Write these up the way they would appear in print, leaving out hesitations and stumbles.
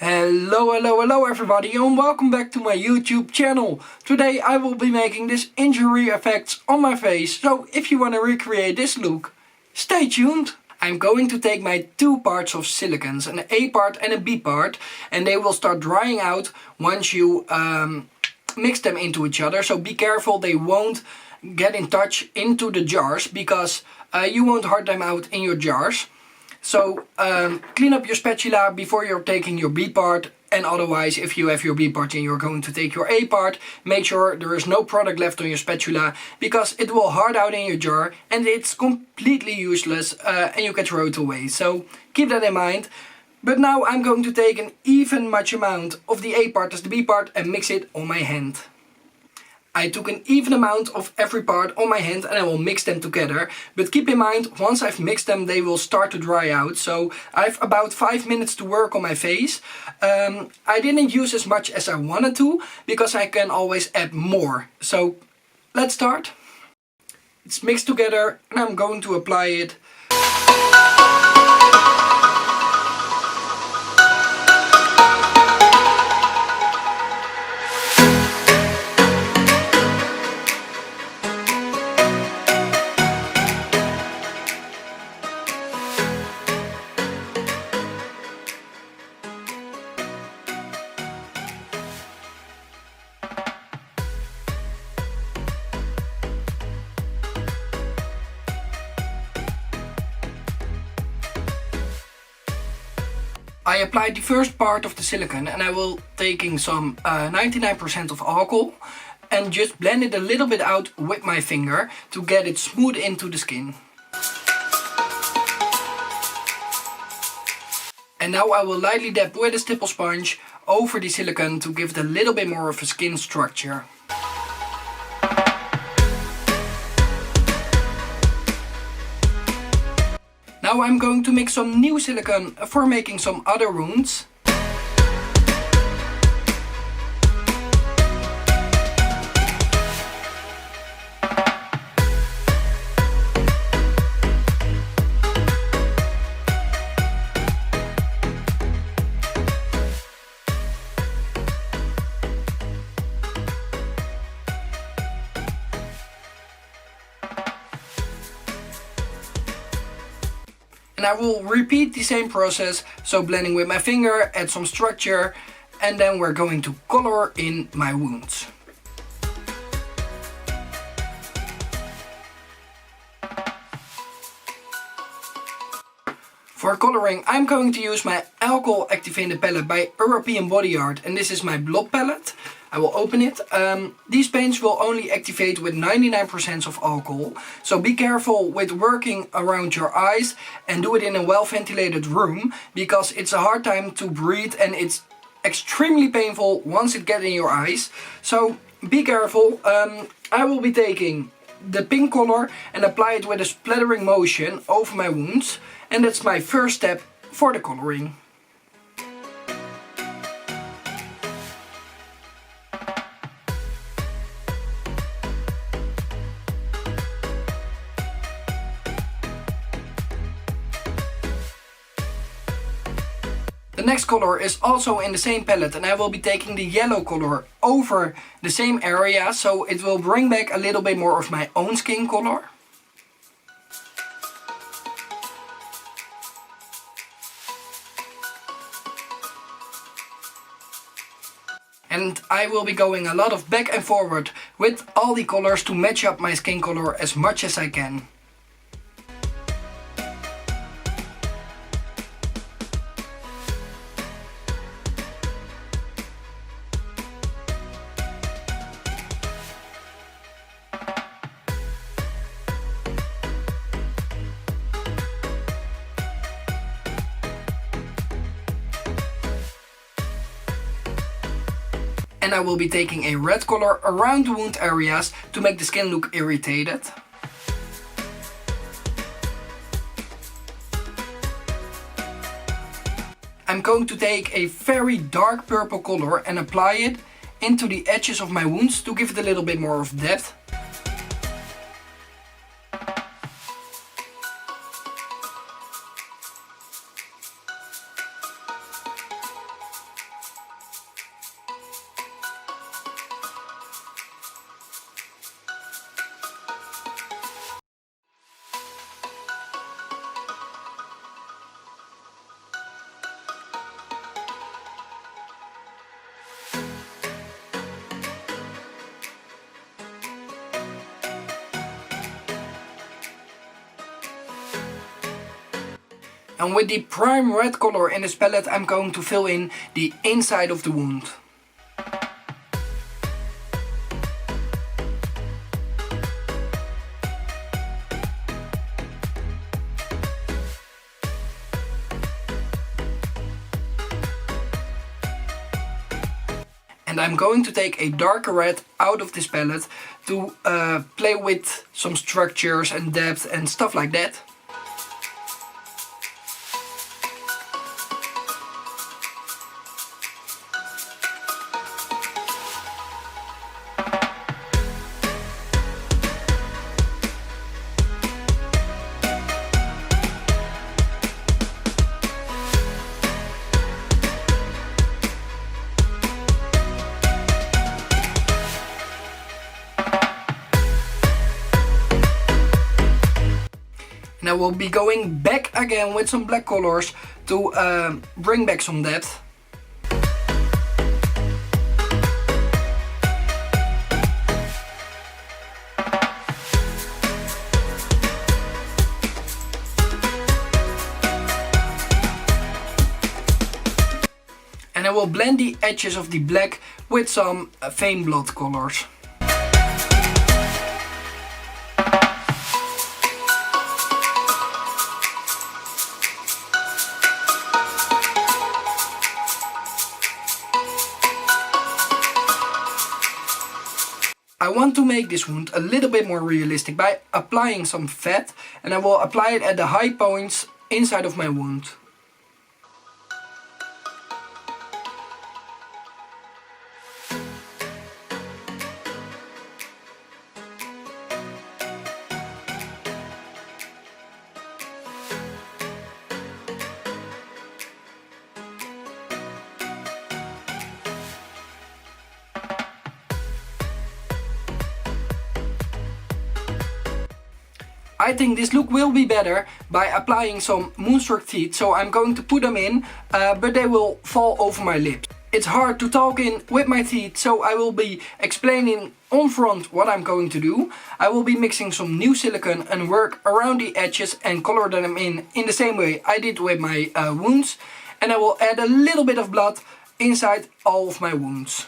Hello everybody and welcome back to my YouTube channel. Today I will be making this injury effects on my face, so if you want to recreate this look, stay tuned. I'm going to take my two parts of silicons, an A part and a B part, and they will start drying out once you mix them into each other, so be careful they won't get in touch into the jars because you won't hurt them out in your jars. So clean up your spatula before you're taking your B part, and otherwise if you have your B part and you're going to take your A part, make sure there is no product left on your spatula because it will hard out in your jar and it's completely useless and you can throw it away. So keep that in mind. But now I'm going to take an even much amount of the A part as the B part and mix it on my hand. I took an even amount of every part on my hand and I will mix them together. But keep in mind, once I've mixed them, they will start to dry out. So I have about 5 minutes to work on my face. I didn't use as much as I wanted to, because I can always add more. So let's start. It's mixed together and I'm going to apply it. I applied the first part of the silicone and I will taking some 99% of alcohol and just blend it a little bit out with my finger to get it smooth into the skin. And now I will lightly dab with a stipple sponge over the silicone to give it a little bit more of a skin structure. Now I'm going to mix some new silicone for making some other wounds. And I will repeat the same process, so blending with my finger, add some structure, and then we're going to color in my wounds. For coloring I'm going to use my alcohol activated palette by European Body Art, and this is my blob palette. I will open it. These paints will only activate with 99% of alcohol, so be careful with working around your eyes and do it in a well ventilated room, because it's a hard time to breathe and it's extremely painful once it gets in your eyes. So be careful. I will be taking the pink color and apply it with a splattering motion over my wounds, and that's my first step for the coloring. The next color is also in the same palette, and I will be taking the yellow color over the same area, so it will bring back a little bit more of my own skin color. And I will be going a lot of back and forward with all the colors to match up my skin color as much as I can. And I will be taking a red color around the wound areas to make the skin look irritated. I'm going to take a very dark purple color and apply it into the edges of my wounds to give it a little bit more of depth. And with the prime red color in this palette I'm going to fill in the inside of the wound. And I'm going to take a darker red out of this palette to play with some structures and depth and stuff like that. And I will be going back again with some black colors to bring back some depth. And I will blend the edges of the black with some Fame Blood colors. I want to make this wound a little bit more realistic by applying some fat, and I will apply it at the high points inside of my wound. I think this look will be better by applying some Moonstruck teeth, so I'm going to put them in, but they will fall over my lips. It's hard to talk in with my teeth, so I will be explaining on front what I'm going to do. I will be mixing some new silicone and work around the edges and color them in the same way I did with my wounds. And I will add a little bit of blood inside all of my wounds.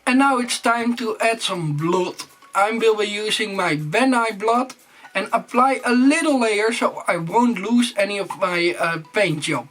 And now it's time to add some blood. I will be using my Van Eyck blood and apply a little layer so I won't lose any of my paint job.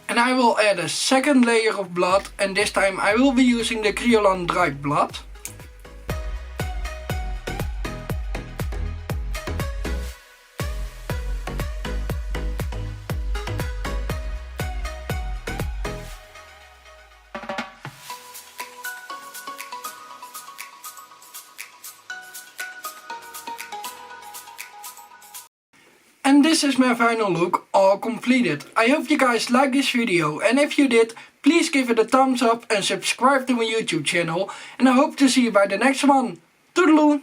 And I will add a second layer of blood, and this time I will be using the Kryolan dried blood. And this is my final look, all completed. I hope you guys liked this video, and if you did, please give it a thumbs up and subscribe to my YouTube channel. And I hope to see you by the next one. Toodaloo!